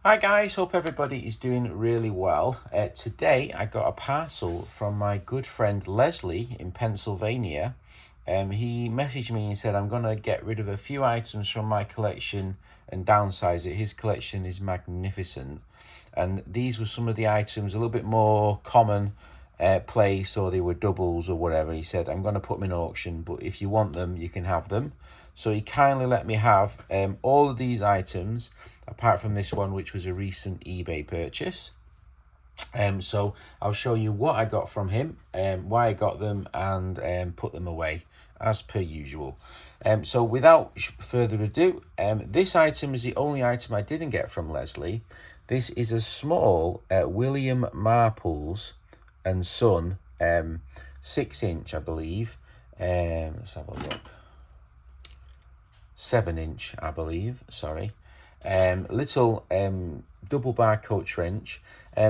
Hi guys, hope everybody is doing really well. Today I got a parcel from my good friend Leslie in Pennsylvania. He messaged me and said I'm going to get rid of a few items from my collection and downsize it. His collection is magnificent. And these were some of the items a little bit more common place, or they were doubles or whatever. He said, I'm going to put them in auction, but if you want them, you can have them. So he kindly let me have all of these items, apart from this one, which was a recent eBay purchase. So I'll show you what I got from him, why I got them, and put them away as per usual. So without further ado, this item is the only item I didn't get from Leslie. This is a small William Marples and Son 6-inch, I believe. Let's have a look. 7-inch, I believe. Sorry. Little double bar coach wrench.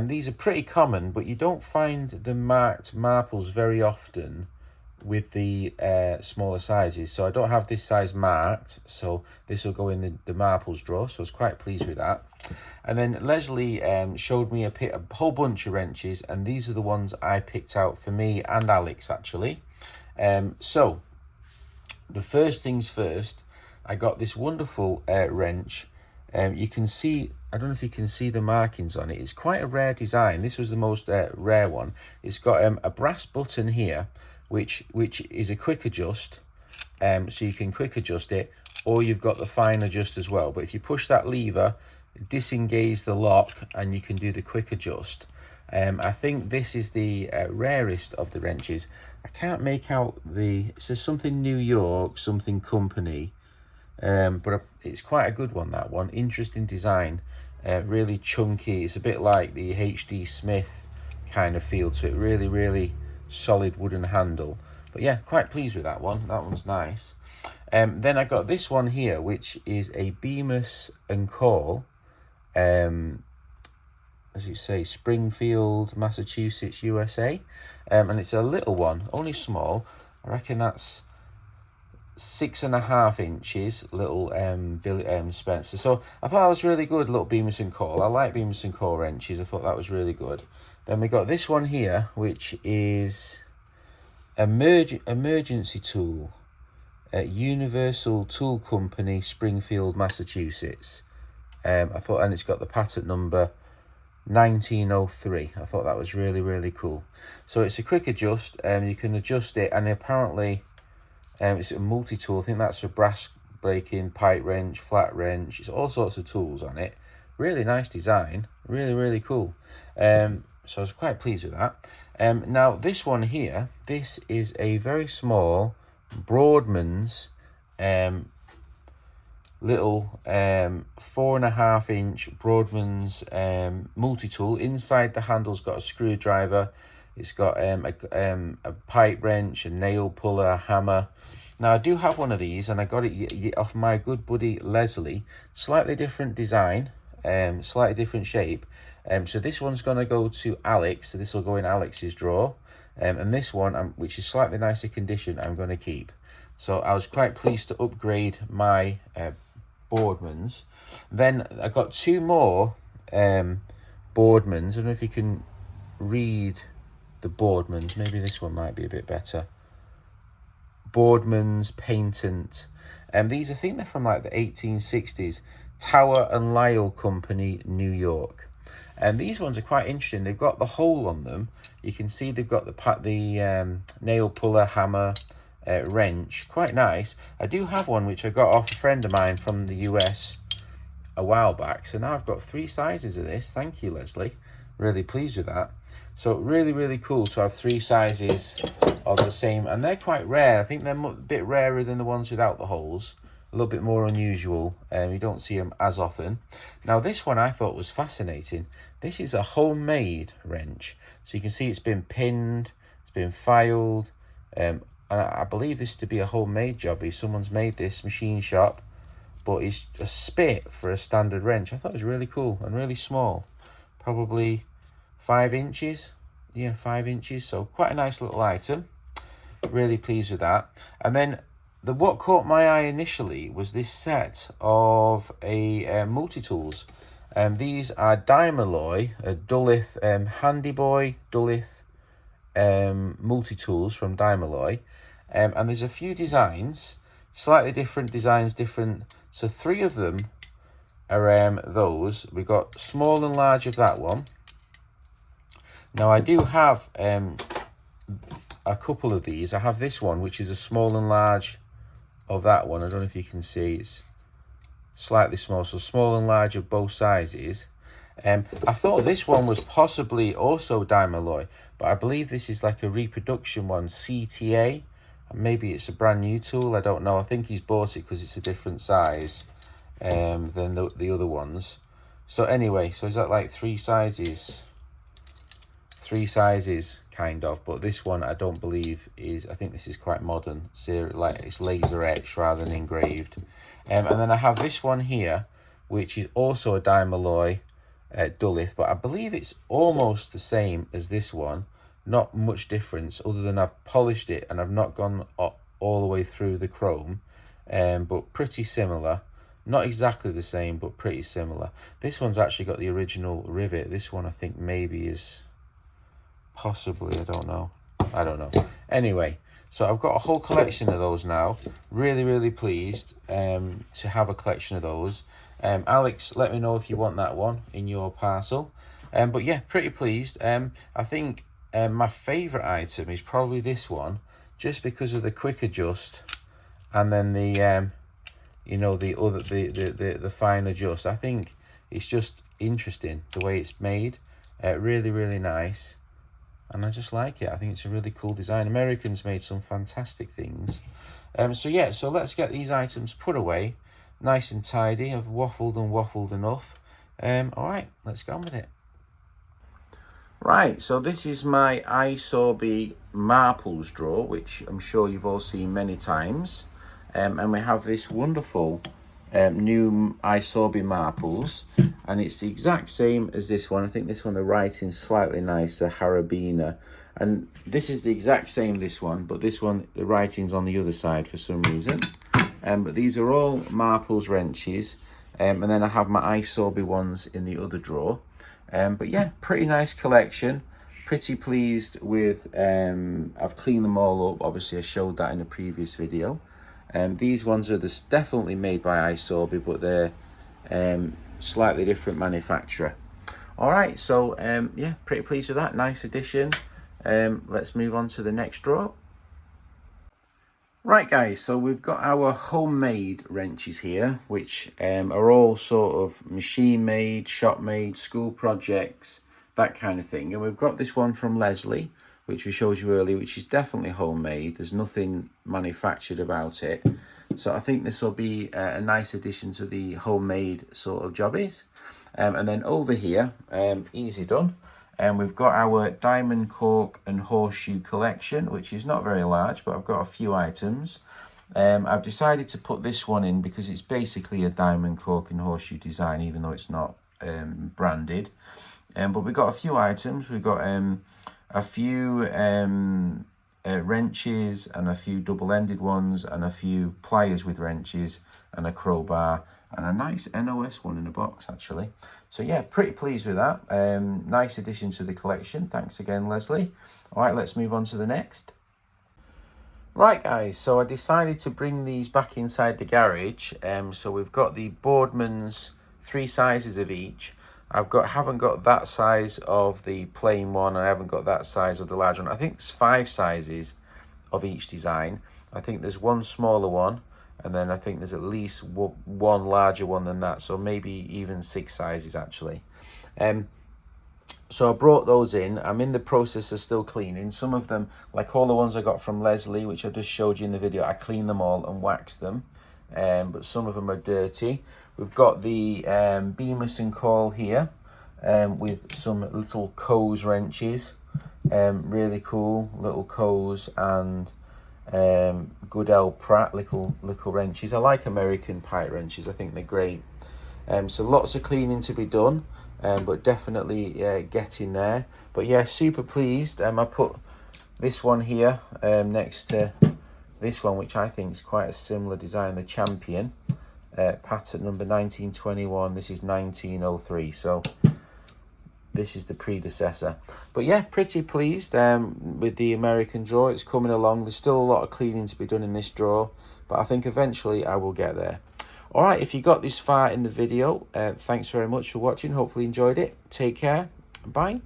These are pretty common, but you don't find the marked marples very often with the smaller sizes. So I don't have this size marked, so this will go in the marples drawer. So I was quite pleased with that. And then Leslie showed me a whole bunch of wrenches, and these are the ones I picked out for me and Alex actually. So the first things first, I got this wonderful wrench. You can see, I don't know if you can see the markings on it. It's quite a rare design. This was the most rare one. It's got a brass button here, which is a quick adjust. So you can quick adjust it, or you've got the fine adjust as well. But if you push that lever, disengage the lock, and you can do the quick adjust. I think this is the rarest of the wrenches. I can't make out it says something New York, something company. But it's quite a good one, that one. Interesting design, really chunky. It's a bit like the HD Smith kind of feel to it. Really, really solid wooden handle. But yeah, quite pleased with that one. That one's nice. Then I got this one here, which is a Bemis and Call, as you say, Springfield, Massachusetts, USA. And it's a little one, only small. I reckon that's 6.5 inches, little Spencer. So I thought that was really good, little Bemis and Call. I like Bemis and Call wrenches. I thought that was really good. Then we got this one here, which is emergency tool at Universal Tool Company, Springfield, Massachusetts. I thought, and it's got the patent number 1903. I thought that was really, really cool. So it's a quick adjust. You can adjust it, and apparently it's a multi-tool. I think that's a brass breaking, pipe wrench, flat wrench. It's all sorts of tools on it. Really nice design. Really, really cool. So I was quite pleased with that. Now this one here, this is a very small Boardman's little 4.5 inch Boardman's multi-tool. Inside the handle's got a screwdriver. It's got a pipe wrench, a nail puller, a hammer. Now I do have one of these, and I got it off my good buddy Leslie. Slightly different design, slightly different shape. So this one's going to go to Alex. So this will go in Alex's drawer. And this one, which is slightly nicer condition, I'm going to keep. So I was quite pleased to upgrade my Boardman's. Then I got two more Boardman's. I don't know if you can read the Boardman's. Maybe this one might be a bit better. Boardman's Patent. These, I think they're from like the 1860s. Tower and Lyle Company, New York. And these ones are quite interesting. They've got the hole on them. You can see they've got the nail puller, hammer, wrench. Quite nice. I do have one which I got off a friend of mine from the US a while back. So now I've got 3 sizes of this. Thank you, Leslie. Really pleased with that. So really, really cool to have 3 sizes of the same. And they're quite rare. I think they're a bit rarer than the ones without the holes. A little bit more unusual. You don't see them as often. Now this one I thought was fascinating. This is a homemade wrench. So you can see it's been pinned, it's been filed. And I believe this to be a homemade job. Someone's made this, machine shop. But it's a spit for a standard wrench. I thought it was really cool and really small. Probably 5 inches. Yeah, 5 inches. So quite a nice little item. Really pleased with that. And then what caught my eye initially was this set of multi-tools. These are Dymalloy, a Dullith Handy Boy Dullith multi-tools from Dymalloy. And there's a few designs, slightly different designs, so 3 of them are those. We've got small and large of that one. Now I do have a couple of these. I have this one, which is a small and large of that one. I don't know if you can see, it's slightly small, so small and large of both sizes. I thought this one was possibly also Dymalloy, but I believe this is like a reproduction one, CTA. Maybe it's a brand new tool, I don't know. I think he's bought it because it's a different size than the other ones. So anyway, so is that like 3 sizes? 3 sizes, kind of, but this one I don't believe is, I think this is quite modern, like it's laser etched rather than engraved. And then I have this one here, which is also a Dymalloy Dullith, but I believe it's almost the same as this one. Not much difference, other than I've polished it and I've not gone all the way through the chrome, but pretty similar. Not exactly the same, but pretty similar. This one's actually got the original rivet. This one I think maybe is possibly, I don't know. Anyway, so I've got a whole collection of those now. Really pleased to have a collection of those. Alex, let me know if you want that one in your parcel. But yeah, pretty pleased. I think my favourite item is probably this one, just because of the quick adjust, and then the you know, the fine adjust. I think it's just interesting the way it's made. Really nice, and I just like it. I think it's a really cool design. Americans made some fantastic things. So yeah, so let's get these items put away, nice and tidy. I've waffled enough. All right, let's go on with it. Right, so this is my iSorbet Marples drawer, which I'm sure you've all seen many times. And we have this wonderful new iSorbet Marples, and it's the exact same as this one. I think this one, the writing's slightly nicer, Harabina. And this is the exact same, this one, but this one, the writing's on the other side for some reason. But these are all Marples wrenches. And then I have my iSorbet ones in the other drawer. But yeah, pretty nice collection. Pretty pleased with, I've cleaned them all up. Obviously, I showed that in a previous video. These ones are definitely made by iSorbet, but they're slightly different manufacturer. All right, so yeah, pretty pleased with that. Nice addition. Let's move on to the next drawer. Right guys, so we've got our homemade wrenches here, which are all sort of machine made, shop made, school projects, that kind of thing. And we've got this one from Leslie, which we showed you earlier, which is definitely homemade. There's nothing manufactured about it. So I think this will be a nice addition to the homemade sort of jobbies. And then over here, easy done. And we've got our diamond cork and horseshoe collection, which is not very large, but I've got a few items. I've decided to put this one in because it's basically a diamond cork and horseshoe design, even though it's not branded. But we've got a few items. We've got a few wrenches and a few double-ended ones and a few pliers with wrenches and a crowbar and a nice NOS one in a box, actually. So yeah, pretty pleased with that. Nice addition to the collection. Thanks again, Leslie. All right, let's move on to the next. Right guys, so I decided to bring these back inside the garage. So we've got the Boardman's 3 sizes of each. Haven't got that size of the plain one, and I haven't got that size of the large one. I think there's 5 sizes of each design. I think there's one smaller one, and then I think there's at least one larger one than that, so maybe even 6 sizes actually. So I brought those in. I'm in the process of still cleaning. Some of them, like all the ones I got from Leslie, which I just showed you in the video, I cleaned them all and waxed them. But some of them are dirty. We've got the Bemis and Call here with some little Coes wrenches. Really cool little Coes and Goodell Pratt little wrenches. I like American pipe wrenches. I think they're great. So lots of cleaning to be done, but definitely getting there. But yeah, super pleased. I put this one here next to this one, which I think is quite a similar design, the Champion. patent number 1921. This is 1903. So this is the predecessor. But yeah, pretty pleased with the American drawer. It's coming along. There's still a lot of cleaning to be done in this drawer, but I think eventually I will get there. All right, if you got this far in the video, thanks very much for watching. Hopefully you enjoyed it. Take care. Bye.